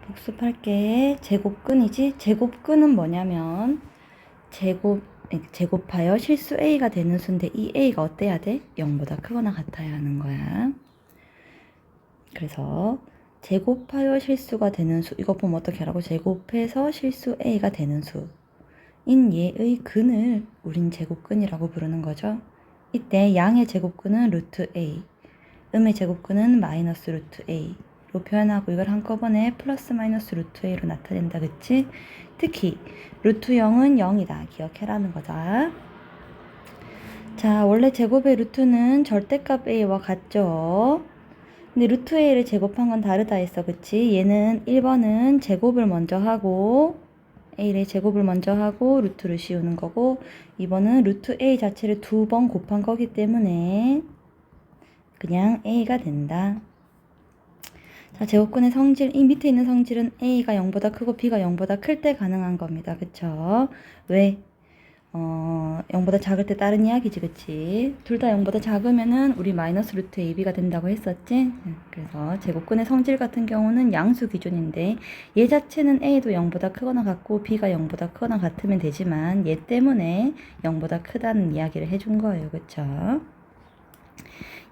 복습할게. 제곱근이지? 제곱근은 뭐냐면 제곱하여 실수 a가 되는 수인데 이 a가 어때야 돼? 0보다 크거나 같아야 하는 거야. 그래서 제곱하여 실수가 되는 수, 이거 보면 어떻게 하라고? 제곱해서 실수 a가 되는 수인 얘의 근을 우린 제곱근이라고 부르는 거죠. 이때 양의 제곱근은 루트 a, 음의 제곱근은 마이너스 루트 a 로 표현하고 이걸 한꺼번에 플러스 마이너스 루트 a로 나타낸다. 그치? 특히 루트 0은 0이다. 기억해라는 거다. 자, 원래 제곱의 루트는 절대값 a와 같죠? 근데 루트 a를 제곱한 건 다르다 했어. 그치? 얘는 1번은 제곱을 먼저 하고 a의 제곱을 먼저 하고 루트를 씌우는 거고 2번은 루트 a 자체를 2번 곱한 거기 때문에 그냥 a가 된다. 자, 제곱근의 성질, 이 밑에 있는 성질은 a가 0보다 크고 b가 0보다 클 때 가능한 겁니다. 그쵸? 왜? 0보다 작을 때 다른 이야기지, 그치? 둘 다 0보다 작으면은 우리 마이너스 루트 ab가 된다고 했었지? 그래서 제곱근의 성질 같은 경우는 양수 기준인데 얘 자체는 a도 0보다 크거나 같고 b가 0보다 크거나 같으면 되지만 얘 때문에 0보다 크다는 이야기를 해준 거예요. 그쵸?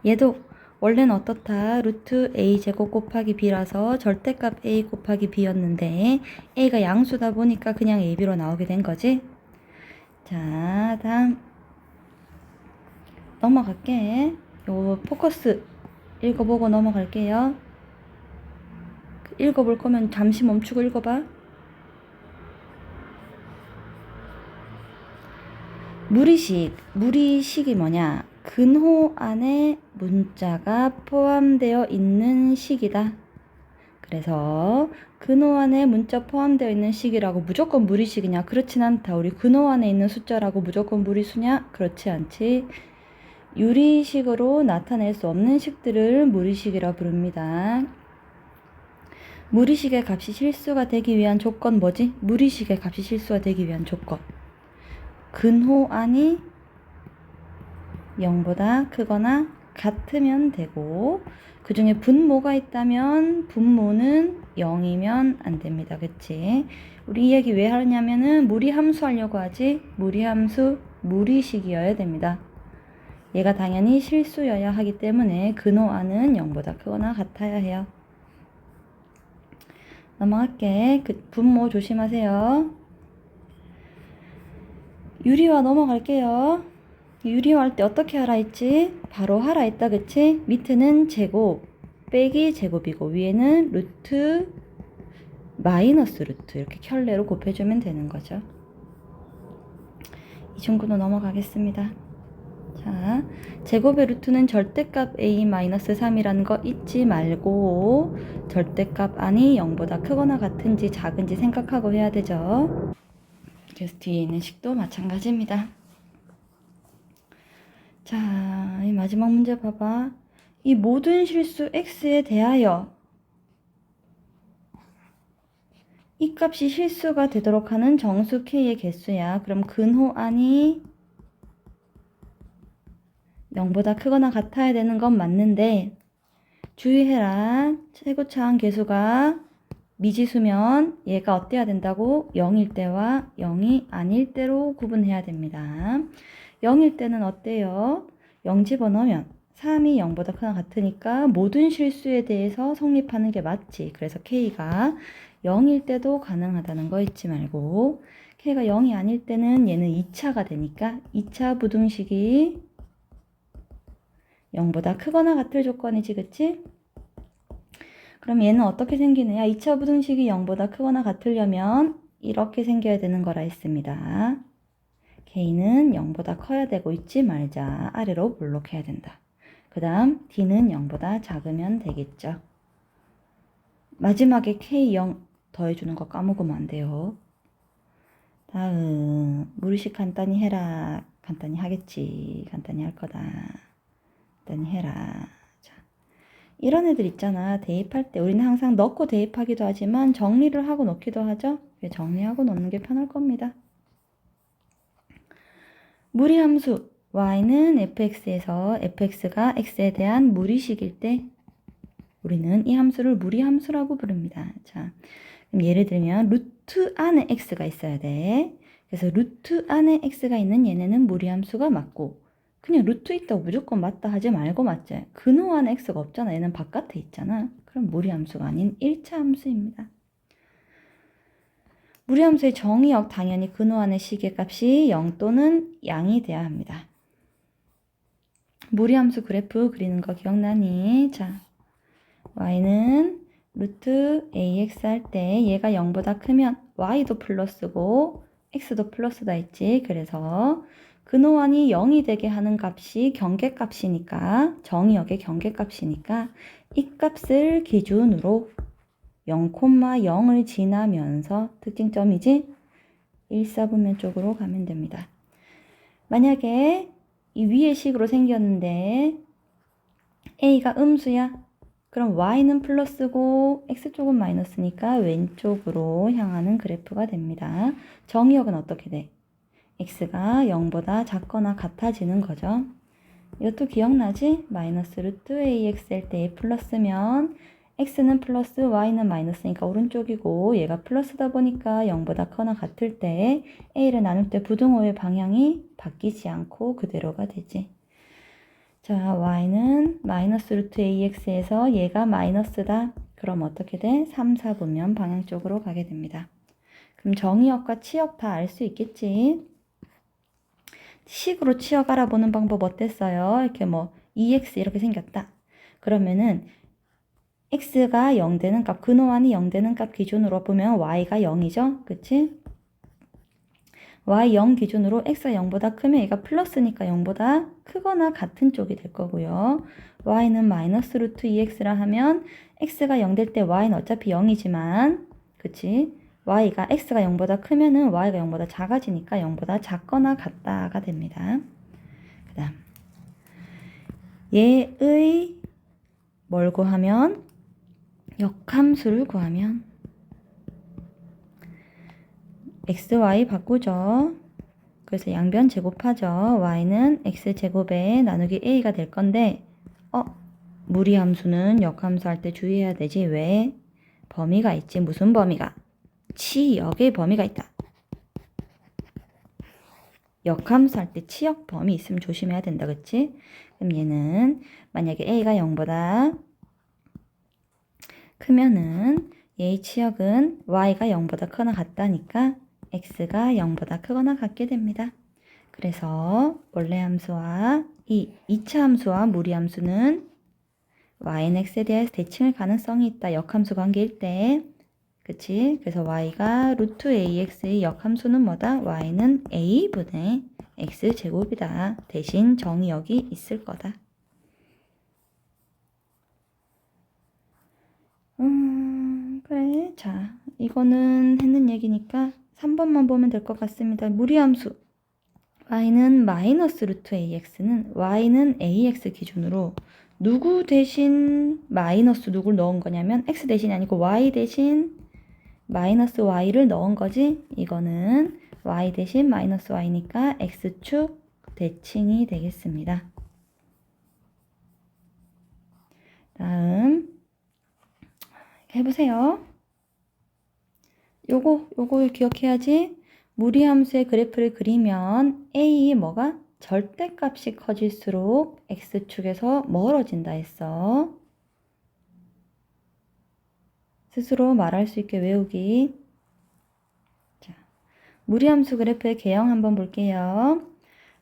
얘도 원래는 어떻다? 루트 a 제곱 곱하기 b라서 절대값 a 곱하기 b였는데 a가 양수다 보니까 그냥 ab로 나오게 된 거지? 자, 다음 넘어갈게. 요 포커스 읽어보고 넘어갈게요. 읽어볼 거면 잠시 멈추고 읽어봐. 무리식이 뭐냐? 근호 안에 문자가 포함되어 있는 식이다. 그래서 근호 안에 문자 포함되어 있는 식이라고 무조건 무리식이냐? 그렇진 않다. 우리 근호 안에 있는 숫자라고 무조건 무리수냐? 그렇지 않지. 유리식으로 나타낼 수 없는 식들을 무리식이라 부릅니다. 무리식의 값이 실수가 되기 위한 조건 뭐지? 무리식의 값이 실수가 되기 위한 조건. 근호 안이 0보다 크거나 같으면 되고 그 중에 분모가 있다면 분모는 0이면 안 됩니다. 그치? 우리 이 얘기 왜 하냐면은 무리함수 하려고 하지? 무리함수, 무리식이어야 됩니다. 얘가 당연히 실수여야 하기 때문에 근호 안은 0보다 크거나 같아야 해요. 넘어갈게. 분모 조심하세요. 유리화 넘어갈게요. 유리화 할 때 어떻게 하라 했지? 바로 하라 했다. 그치? 밑에는 제곱 빼기 제곱이고 위에는 루트 마이너스 루트 이렇게 켤레로 곱해주면 되는 거죠. 이 친구도 넘어가겠습니다. 자, 제곱의 루트는 절대값 a-3이라는 거 잊지 말고 절대값 안이 0보다 크거나 같은지 작은지 생각하고 해야 되죠. 그래서 뒤에 있는 식도 마찬가지입니다. 자, 이 마지막 문제 봐봐. 이 모든 실수 x에 대하여 이 값이 실수가 되도록 하는 정수 k의 개수야. 그럼 근호 안이 0보다 크거나 같아야 되는 건 맞는데 주의해라. 최고차항 계수가 미지수면 얘가 어때야 된다고? 0일 때와 0이 아닐 때로 구분해야 됩니다. 0일 때는 어때요? 0 집어넣으면 3이 0보다 크거나 같으니까 모든 실수에 대해서 성립하는 게 맞지. 그래서 K가 0일 때도 가능하다는 거 잊지 말고 K가 0이 아닐 때는 얘는 2차가 되니까 2차 부등식이 0보다 크거나 같을 조건이지. 그치? 그럼 얘는 어떻게 생기느냐? 2차 부등식이 0보다 크거나 같으려면 이렇게 생겨야 되는 거라 했습니다. K는 0보다 커야 되고 잊지 말자. 아래로 볼록해야 된다. 그 다음 D는 0보다 작으면 되겠죠. 마지막에 K0 더해주는 거 까먹으면 안 돼요. 다음 무리식 간단히 해라. 간단히 하겠지. 간단히 할 거다. 간단히 해라. 자, 이런 애들 있잖아. 대입할 때 우리는 항상 넣고 대입하기도 하지만 정리를 하고 넣기도 하죠. 정리하고 넣는 게 편할 겁니다. 무리함수 y는 fx에서 fx가 x에 대한 무리식일 때 우리는 이 함수를 무리함수라고 부릅니다. 자, 그럼 예를 들면 루트 안에 x가 있어야 돼. 그래서 루트 안에 x가 있는 얘네는 무리함수가 맞고, 그냥 루트 있다고 무조건 맞다 하지 말고 맞지? 근호 안에 x가 없잖아. 얘는 바깥에 있잖아. 그럼 무리함수가 아닌 1차 함수입니다. 무리함수의 정의역 당연히 근호 안의 시계값이 0 또는 양이 돼야 합니다. 무리함수 그래프 그리는 거 기억나니? 자, y는 루트 ax 할 때 얘가 0보다 크면 y도 플러스고 x도 플러스다 했지. 그래서 근호안이 0이 되게 하는 값이 경계값이니까, 정의역의 경계값이니까 이 값을 기준으로 0,0을 지나면서 특징점이지 1사분면 쪽으로 가면 됩니다. 만약에 이 위의 식으로 생겼는데 a가 음수야. 그럼 y는 플러스고 x쪽은 마이너스니까 왼쪽으로 향하는 그래프가 됩니다. 정의역은 어떻게 돼? x가 0보다 작거나 같아지는 거죠. 이것도 기억나지? 마이너스 루트 ax 할 때 플러스면 x는 플러스 y는 마이너스니까 오른쪽이고, 얘가 플러스다 보니까 0보다 커나 같을 때 a를 나눌 때 부등호의 방향이 바뀌지 않고 그대로가 되지. 자, y는 마이너스 루트 ax에서 얘가 마이너스다. 그럼 어떻게 돼? 3, 4분면 방향 쪽으로 가게 됩니다. 그럼 정의역과 치역 다 알 수 있겠지? 식으로 치역 알아보는 방법 어땠어요? 이렇게 뭐 2x 이렇게 생겼다. 그러면은 x가 0 되는 값, 근호안이 0 되는 값 기준으로 보면 y가 0이죠? 그치? y 0 기준으로 x가 0보다 크면 얘가 플러스니까 0보다 크거나 같은 쪽이 될 거고요. y는 마이너스 루트 2x라 하면 x가 0 될 때 y는 어차피 0이지만, 그치? y가 x가 0보다 크면은 y가 0보다 작아지니까 0보다 작거나 같다가 됩니다. 그 다음 얘의 뭘 구하면? 역함수를 구하면 x, y 바꾸죠. 그래서 양변 제곱하죠. y는 x제곱에 나누기 a가 될 건데, 무리함수는 역함수 할 때 주의해야 되지. 왜? 범위가 있지. 무슨 범위가? 치역의 범위가 있다. 역함수 할 때 치역 범위 있으면 조심해야 된다. 그치? 그럼 얘는 만약에 a가 0보다 크면은 얘의 치역은 y가 0보다 크거나 같다니까 x가 0보다 크거나 같게 됩니다. 그래서 원래 함수와 이 2차 함수와 무리함수는 y는 x에 대해서 대칭할 가능성이 있다. 역함수 관계일 때. 그치? 그래서 y가 루트 ax의 역함수는 뭐다? y는 a분의 x제곱이다. 대신 정의역이 있을 거다. 그래. 자, 이거는 했는 얘기니까 3번만 보면 될 것 같습니다. 무리함수. y는 마이너스 루트 ax는 y는 ax 기준으로 누구 대신 마이너스 누구를 넣은 거냐면 x 대신이 아니고 y 대신 마이너스 y를 넣은 거지. 이거는 y 대신 마이너스 y니까 x축 대칭이 되겠습니다. 다음 해보세요. 요거 기억해야지. 무리함수의 그래프를 그리면 a 뭐가? 절대값이 커질수록 x축에서 멀어진다 했어. 스스로 말할 수 있게 외우기. 자, 무리함수 그래프의 개형 한번 볼게요.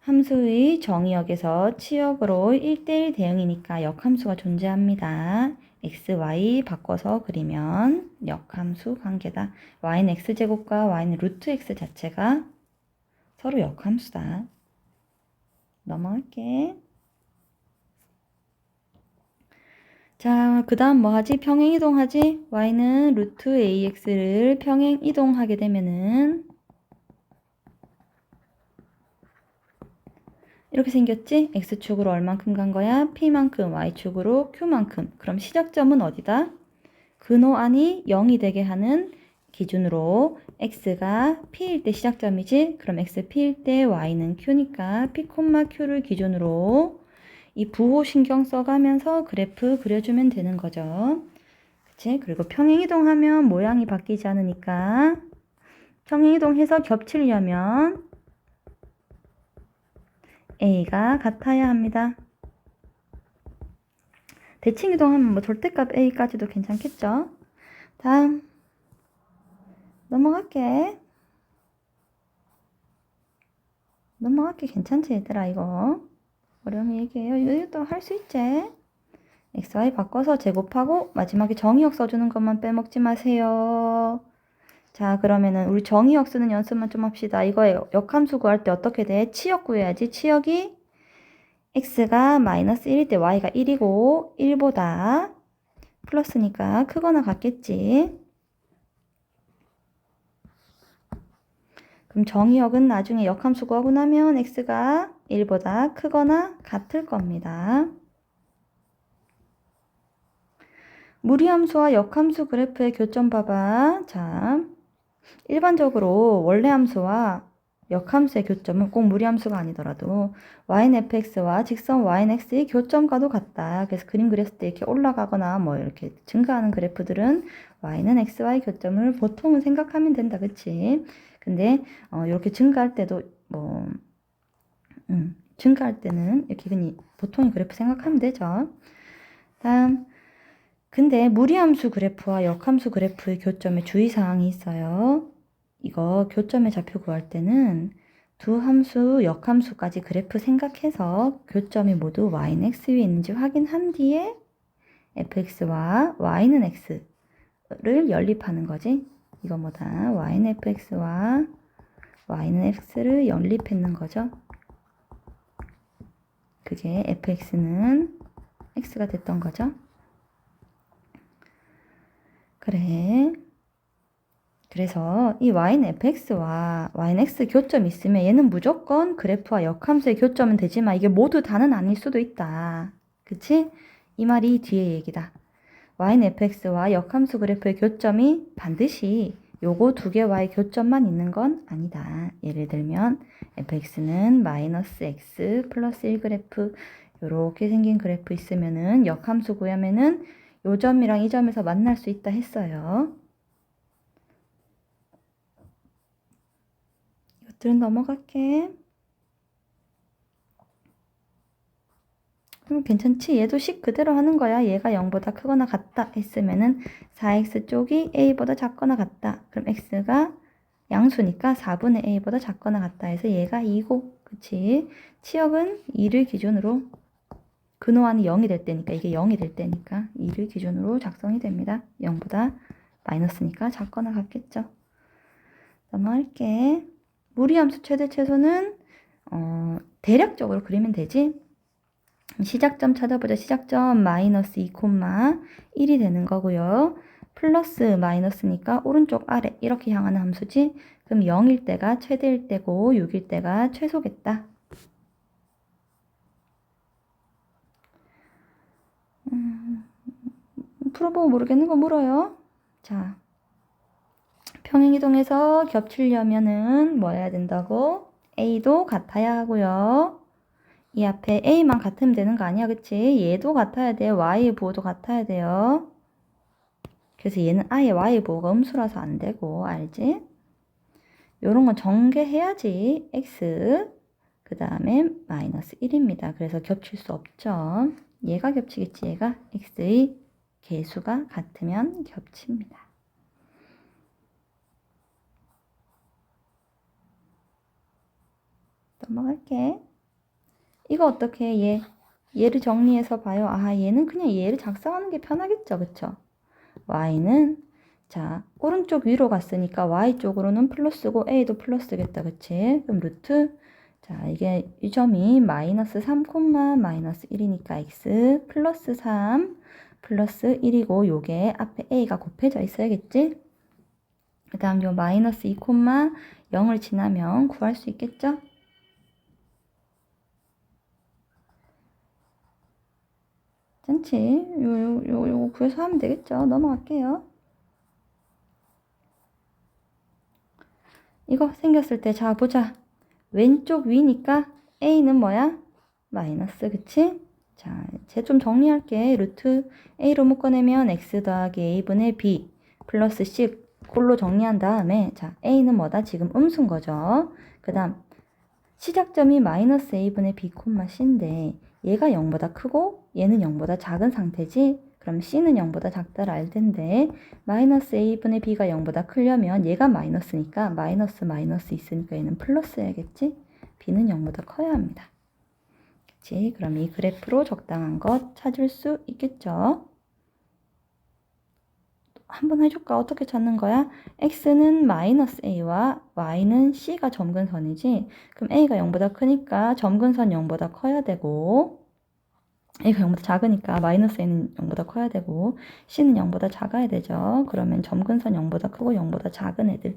함수의 정의역에서 치역으로 1대1 대응이니까 역함수가 존재합니다. x, y 바꿔서 그리면 역함수 관계다. y는 x제곱과 y는 루트 x 자체가 서로 역함수다. 넘어갈게. 자, 그 다음 뭐 하지? 평행 이동하지? y는 루트 ax를 평행 이동하게 되면은 이렇게 생겼지? x축으로 얼만큼 간 거야? p만큼, y축으로 q만큼. 그럼 시작점은 어디다? 근호안이 0이 되게 하는 기준으로 x가 p일 때 시작점이지? 그럼 x p일 때 y는 q니까 p, q를 기준으로 이 부호 신경 써가면서 그래프 그려주면 되는 거죠. 그치? 그리고 평행이동하면 모양이 바뀌지 않으니까 평행이동해서 겹치려면 A가 같아야 합니다. 대칭이동하면 뭐 절대값 A까지도 괜찮겠죠? 다음 넘어갈게. 괜찮지 얘들아 이거. 어려운 얘기예요. 이것도 할 수 있지. XY 바꿔서 제곱하고 마지막에 정의역 써주는 것만 빼먹지 마세요. 자 그러면은 우리 정의역 쓰는 연습만 좀 합시다. 이거 역함수 구할 때 어떻게 돼? 치역 구해야지. 치역이 x가 마이너스 1일 때 y가 1이고 1보다 플러스니까 크거나 같겠지. 그럼 정의역은 나중에 역함수 구하고 나면 x가 1보다 크거나 같을 겁니다. 무리함수와 역함수 그래프의 교점 봐봐. 자, 일반적으로 원래 함수와 역함수의 교점은 꼭 무리함수가 아니더라도ynfx와 직선 ynx의 교점과도 같다. 그래서 그림 그렸을 때 이렇게 올라가거나 뭐 이렇게 증가하는 그래프들은 y는 xy 교점을 보통은 생각하면 된다. 그치? 근데 이렇게 증가할 때도 뭐 증가할 때는 이렇게 그냥 보통의 그래프 생각하면 되죠. 다음 근데 무리함수 그래프와 역함수 그래프의 교점에 주의사항이 있어요. 이거 교점의 좌표 구할 때는 두 함수, 역함수까지 그래프 생각해서 교점이 모두 y는 x 위에 있는지 확인한 뒤에 fx와 y는 x를 연립하는 거지. 이거 뭐다? y는 fx와 y는 x를 연립했는 거죠. 그게 fx는 x가 됐던 거죠. 그래. 그래서 이 y는 fx와 y는 x 교점이 있으면 얘는 무조건 그래프와 역함수의 교점은 되지만 이게 모두 다는 아닐 수도 있다. 그치? 이 말이 뒤에 얘기다. y는 fx와 역함수 그래프의 교점이 반드시 요거 두 개와의 교점만 있는 건 아니다. 예를 들면 fx는 마이너스 x 플러스 1 그래프 요렇게 생긴 그래프 있으면은 역함수 구하면은 요 점이랑 이 점에서 만날 수 있다 했어요. 이것들은 넘어갈게. 그럼 괜찮지? 얘도 식 그대로 하는 거야. 얘가 0보다 크거나 같다 했으면은 4x 쪽이 a보다 작거나 같다. 그럼 x가 양수니까 4분의 a보다 작거나 같다 해서 얘가 2고 그치? 치역은 2를 기준으로 근호안이 0이 될 때니까 이게 0이 될 때니까 2를 기준으로 작성이 됩니다. 0보다 마이너스니까 작거나 같겠죠. 넘어갈게. 무리함수 최대 최소는 대략적으로 그리면 되지. 시작점 찾아보자. 시작점 마이너스 2,1이 되는 거고요. 플러스 마이너스니까 오른쪽 아래 이렇게 향하는 함수지. 그럼 0일 때가 최대일 때고 6일 때가 최소겠다. 풀어보고 모르겠는 거 물어요. 자, 평행이동해서 겹치려면은 뭐 해야 된다고? A도 같아야 하고요. 이 앞에 A만 같으면 되는 거 아니야, 그치? 얘도 같아야 돼. Y의 부호도 같아야 돼요. 그래서 얘는 아예 Y의 부호가 음수라서 안 되고, 알지? 요런 건 전개해야지. X, 그 다음에 마이너스 1입니다. 그래서 겹칠 수 없죠. 얘가 겹치겠지, 얘가. X의 개수가 같으면 겹칩니다. 넘어갈게. 이거 어떻게 얘를 정리해서 봐요. 아, 얘는 그냥 얘를 작성하는 게 편하겠죠. 그쵸? y는 자 오른쪽 위로 갔으니까 y 쪽으로는 플러스고 a도 플러스겠다. 그치? 그럼 루트 자 이게 이 점이 마이너스 3, 마이너스 1이니까 x 플러스 3 플러스 1이고 요게 앞에 a가 곱해져 있어야겠지? 그 다음 요 마이너스 2, 0을 지나면 구할 수 있겠죠? 괜찮지? 요거 구해서 하면 되겠죠? 넘어갈게요. 이거 생겼을 때, 자, 보자. 왼쪽 위니까 A는 뭐야? 마이너스, 그치? 자, 쟤 좀 정리할게. 루트 a로 묶어내면 x 더하기 a분의 b 플러스 c 꼴로 정리한 다음에 자, a는 뭐다? 지금 음수인 거죠. 그 다음 시작점이 마이너스 a분의 b, c인데 얘가 0보다 크고 얘는 0보다 작은 상태지? 그럼 c는 0보다 작다를 알 텐데 마이너스 a분의 b가 0보다 크려면 얘가 마이너스니까 마이너스 있으니까 얘는 플러스여야겠지? b는 0보다 커야 합니다. 그치? 그럼 이 그래프로 적당한 것 찾을 수 있겠죠? 한번 해줄까? 어떻게 찾는 거야? x는 마이너스 a와 y는 c가 점근선이지? 그럼 a가 0보다 크니까 점근선 0보다 커야 되고 a가 0보다 작으니까 마이너스 a는 0보다 커야 되고 c는 0보다 작아야 되죠. 그러면 점근선 0보다 크고 0보다 작은 애들.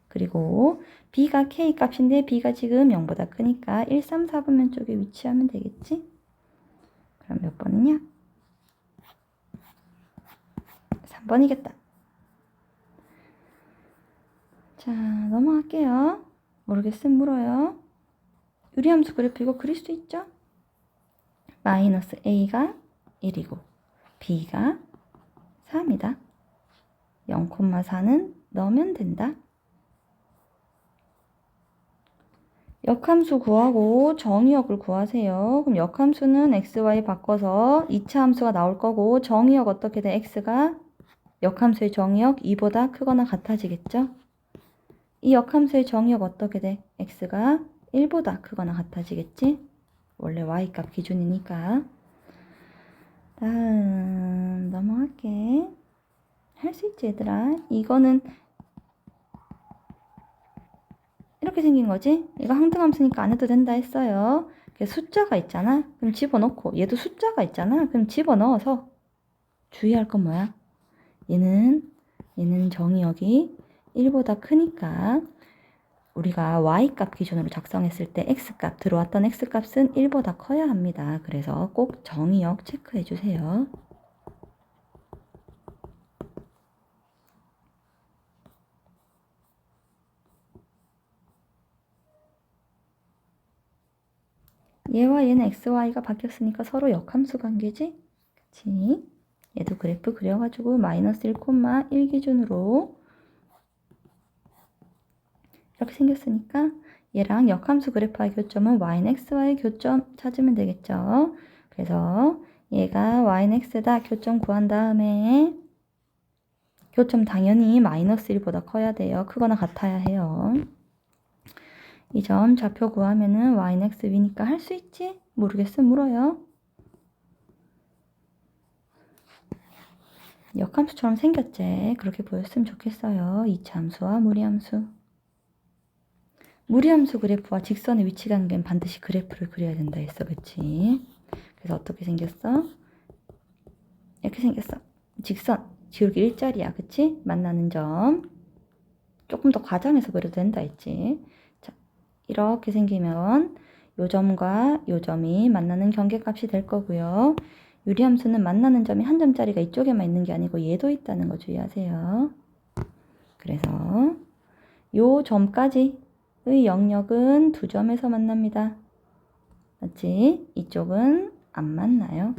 그리고 b가 k 값인데 b가 지금 0보다 크니까 1, 3, 4분면 쪽에 위치하면 되겠지? 그럼 몇 번이냐? 3번이겠다. 자, 넘어갈게요. 모르겠으면 물어요. 유리함수 그래프 이거 그릴 수 있죠? 마이너스 a가 1이고 b가 3이다. 0,4는 넣으면 된다. 역함수 구하고 정의역을 구하세요. 그럼 역함수는 x, y 바꿔서 2차 함수가 나올 거고 정의역 어떻게 돼? x가 역함수의 정의역 2보다 크거나 같아지겠죠? 이 역함수의 정의역 어떻게 돼? x가 1보다 크거나 같아지겠지? 원래 y값 기준이니까. 다음 넘어갈게. 할 수 있지 얘들아. 이거는 이렇게 생긴 거지? 이거 항등함수니까 안 해도 된다 했어요. 숫자가 있잖아? 그럼 집어넣고 얘도 숫자가 있잖아? 그럼 집어넣어서 주의할 건 뭐야? 얘는 정의역이 1보다 크니까 우리가 y값 기준으로 작성했을 때 x값 들어왔던 x값은 1보다 커야 합니다. 그래서 꼭 정의역 체크해 주세요. 얘와 얘는 x, y가 바뀌었으니까 서로 역함수 관계지? 그치? 얘도 그래프 그려가지고 마이너스 1,1 기준으로 이렇게 생겼으니까 얘랑 역함수 그래프의 교점은 y는 x와의 교점 찾으면 되겠죠. 그래서 얘가 y는 x다 교점 구한 다음에 교점 당연히 마이너스 1보다 커야 돼요. 크거나 같아야 해요. 이 점 좌표 구하면은 y는 x 위니까 할 수 있지? 모르겠어 물어요. 역함수처럼 생겼지? 그렇게 보였으면 좋겠어요. 이차함수와 무리함수. 무리함수 그래프와 직선의 위치 관계는 반드시 그래프를 그려야 된다 했어. 그치? 그래서 어떻게 생겼어? 이렇게 생겼어. 직선, 지울기 일자리야. 그치? 만나는 점. 조금 더 과장해서 그려도 된다 했지. 자, 이렇게 생기면 요 점과 요 점이 만나는 경계값이 될 거고요. 유리함수는 만나는 점이 한 점짜리가 이쪽에만 있는 게 아니고 얘도 있다는 거 주의하세요. 그래서 요 점까지의 영역은 두 점에서 만납니다. 맞지? 이쪽은 안 만나요.